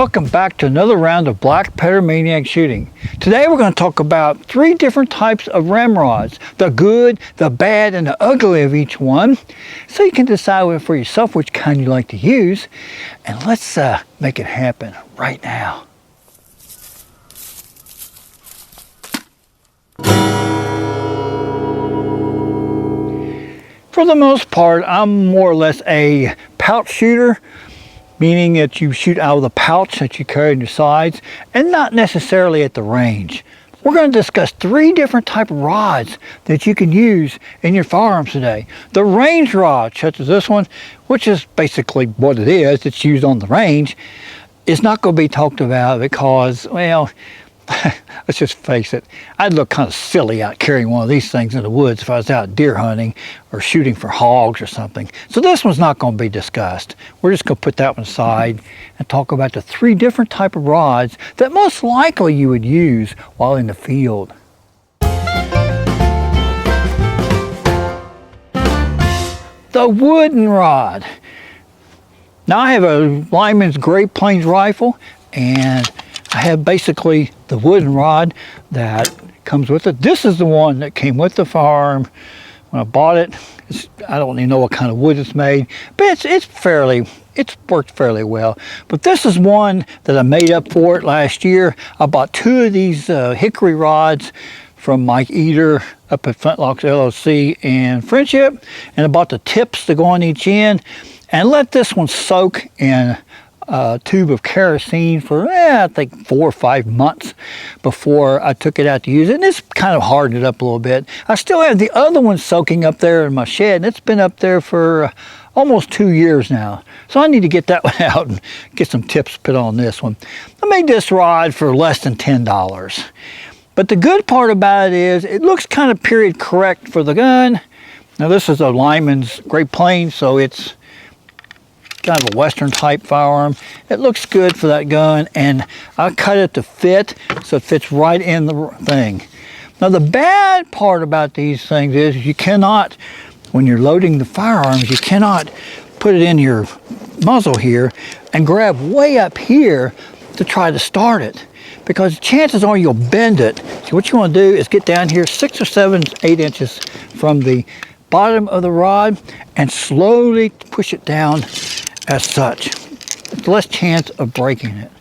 welcome back to another round of Black Petter Maniac shooting. Today we're going to talk about 3 different types of ramrods, the good, the bad, and the ugly of each one, so you can decide for yourself which kind you like to use. And let's make it happen right now. For the most part, I'm more or less a pouch shooter, meaning that you shoot out of the pouch that you carry on your sides and not necessarily at the range. We're going to discuss 3 different type of rods that you can use in your firearms today. The range rod, such as this one, which is basically what it is, it's used on the range, is not going to be talked about because, well, let's just face it, I'd look kind of silly out carrying one of these things in the woods if I was out deer hunting or shooting for hogs or something. So this one's not going to be discussed. We're just going to put that one aside and talk about the 3 different type of rods that most likely you would use while in the field. The wooden rod. Now I have a Lyman's Great Plains rifle, and I have basically the wooden rod that comes with it. This is the one that came with the firearm when I bought it. I don't even know what kind of wood it's made, but it's worked fairly well. But this is one that I made up for it last year. I bought 2 of these hickory rods from Mike Eder up at Flintlocks LLC in Friendship, and I bought the tips to go on each end and let this one soak in a tube of kerosene for I think 4 or 5 months before I took it out to use it, and it's kind of hardened it up a little bit. I still have the other one soaking up there in my shed, and it's been up there for almost 2 years now, so I need to get that one out and get some tips put on this one. I made this rod for less than $10, but the good part about it is it looks kind of period correct for the gun. Now this is a Lyman's Great Plains, so it's kind of a Western type firearm. It looks good for that gun, and I cut it to fit so it fits right in the thing. Now the bad part about these things is you cannot, when you're loading the firearms, you cannot put it in your muzzle here and grab way up here to try to start it, because chances are you'll bend it. So what you want to do is get down here 6 or 7, 8 inches from the bottom of the rod and slowly push it down as such. It's less chance of breaking it.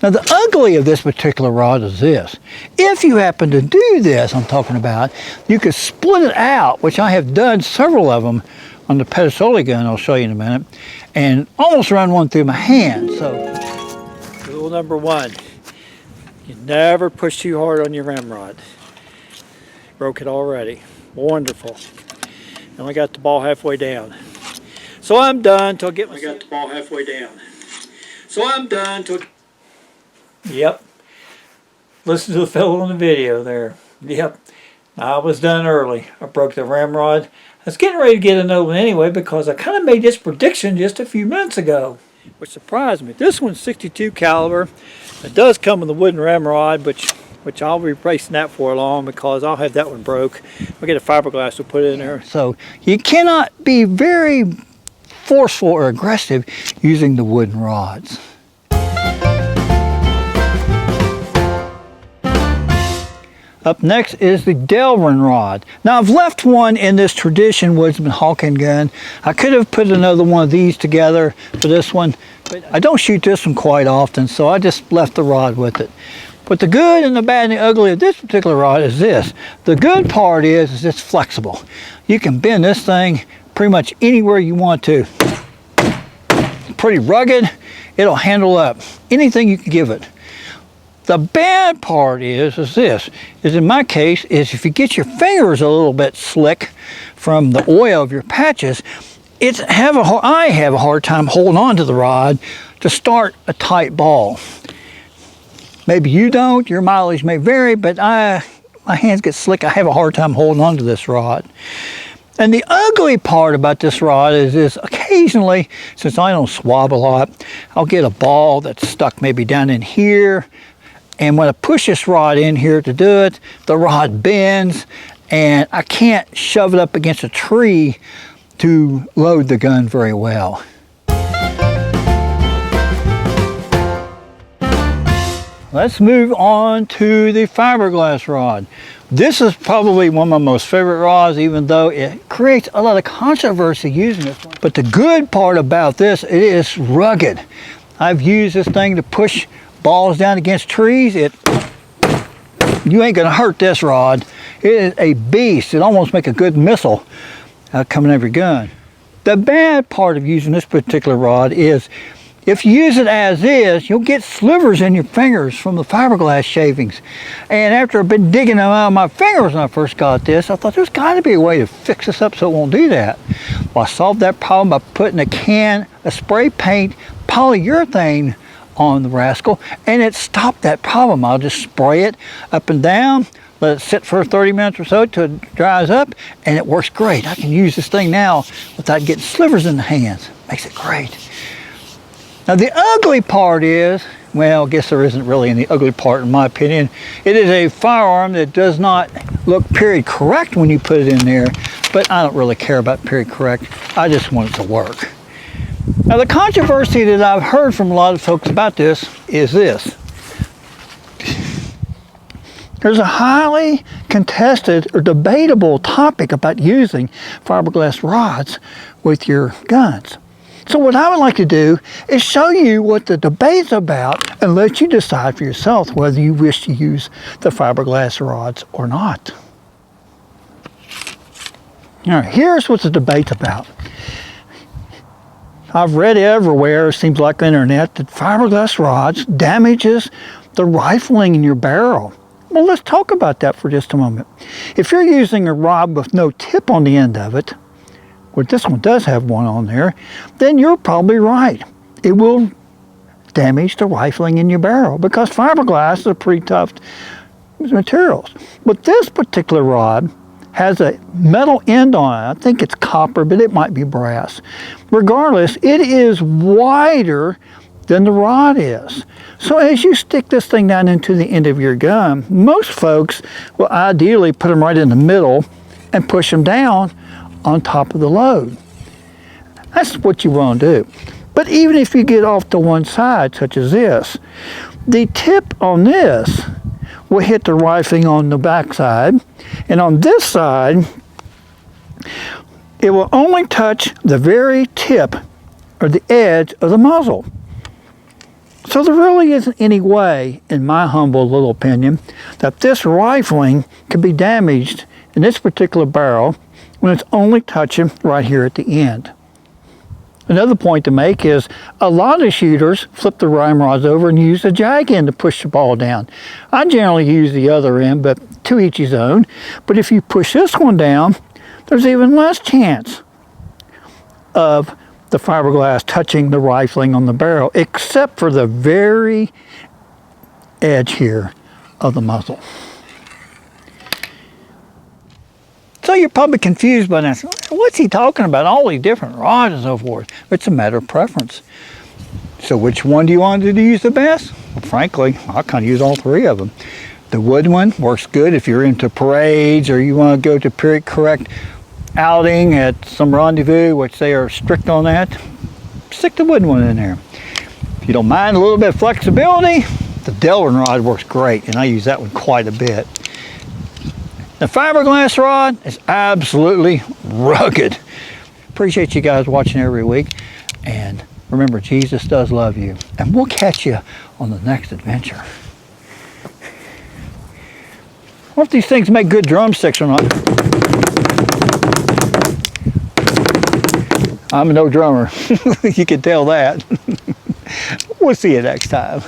Now the ugly of this particular rod is this. If you happen to do this I'm talking about, you could split it out, which I have done several of them on the Pedicoli gun I'll show you in a minute, and almost run one through my hand. So rule number 1, you never push too hard on your ramrod. Broke it already. Wonderful. Only got the ball halfway down. So I'm done till I get got the ball halfway down. So I'm done till. Yep. Listen to the fellow on the video there. Yep. I was done early. I broke the ramrod. I was getting ready to get another one anyway because I kind of made this prediction just a few minutes ago, which surprised me. This one's 62 caliber. It does come with a wooden ramrod, which I'll be replacing that for long because I'll have that one broke. We'll get a fiberglass to put in there. So you cannot be very forceful or aggressive using the wooden rods. Up next is the Delrin Rod. Now I've left one in this tradition woodsman hawking gun. I could have put another one of these together for this one, but I don't shoot this one quite often, so I just left the rod with it. But the good and the bad and the ugly of this particular rod is this. The good part is it's flexible. You can bend this thing pretty much anywhere you want to. It's pretty rugged. It'll handle up anything you can give it. The bad part is in my case, is if you get your fingers a little bit slick from the oil of your patches, I have a hard time holding on to the rod to start a tight ball. Maybe you don't, your mileage may vary, but my hands get slick. I have a hard time holding on to this rod. And the ugly part about this rod is occasionally, since I don't swab a lot, I'll get a ball that's stuck maybe down in here, and when I push this rod in here to do it, the rod bends and I can't shove it up against a tree to load the gun very well. let's move on to the fiberglass rod. This is probably one of my most favorite rods, even though it creates a lot of controversy using it. But the good part about this, it is rugged. I've used this thing to push balls down against trees. You ain't gonna hurt this rod. It is a beast. It almost makes a good missile coming out of your gun. The bad part of using this particular rod is if you use it as is, you'll get slivers in your fingers from the fiberglass shavings. And after I've been digging them out of my fingers when I first got this, I thought there's got to be a way to fix this up so it won't do that. Well, I solved that problem by putting a can of spray paint polyurethane on the rascal, and it stopped that problem. I'll just spray it up and down, let it sit for 30 minutes or so till it dries up, and it works great. I can use this thing now without getting slivers in the hands. Makes it great. Now the ugly part is, well, I guess there isn't really any ugly part in my opinion. It is a firearm that does not look period correct when you put it in there, but I don't really care about period correct. I just want it to work. Now the controversy that I've heard from a lot of folks about this is this. There's a highly contested or debatable topic about using fiberglass rods with your guns. So what I would like to do is show you what the debate's about and let you decide for yourself whether you wish to use the fiberglass rods or not. All right, here's what the debate's about. I've read everywhere, it seems like on the internet, that fiberglass rods damages the rifling in your barrel. Well, let's talk about that for just a moment. If you're using a rod with no tip on the end of it, well, this one does have one on there, then you're probably right. It will damage the rifling in your barrel because fiberglass are pretty tough materials. But this particular rod has a metal end on it. I think it's copper, but it might be brass. Regardless, it is wider than the rod is. So as you stick this thing down into the end of your gun, most folks will ideally put them right in the middle and push them down on top of the load. That's what you want to do. But even if you get off to one side, such as this, the tip on this will hit the rifling on the back side, and on this side, it will only touch the very tip or the edge of the muzzle. So there really isn't any way, in my humble little opinion, that this rifling could be damaged in this particular barrel when it's only touching right here at the end. Another point to make is a lot of shooters flip the ramrods over and use the jag end to push the ball down. I generally use the other end, but to each his own. But if you push this one down, there's even less chance of the fiberglass touching the rifling on the barrel, except for the very edge here of the muzzle. So you're probably confused by that. What's he talking about? All these different rods and so forth. It's a matter of preference. So which one do you want to use the best? Well, frankly, I kind of use all three of them. The wood one works good if you're into parades or you want to go to period correct outing at some rendezvous, which they are strict on that. Stick the wooden one in there. If you don't mind a little bit of flexibility, the Delrin Rod works great, and I use that one quite a bit. The fiberglass rod is absolutely rugged. Appreciate you guys watching every week, and remember, Jesus does love you, and we'll catch you on the next adventure. I wonder if these things make good drumsticks or not. I'm no drummer. You can tell that. We'll see you next time.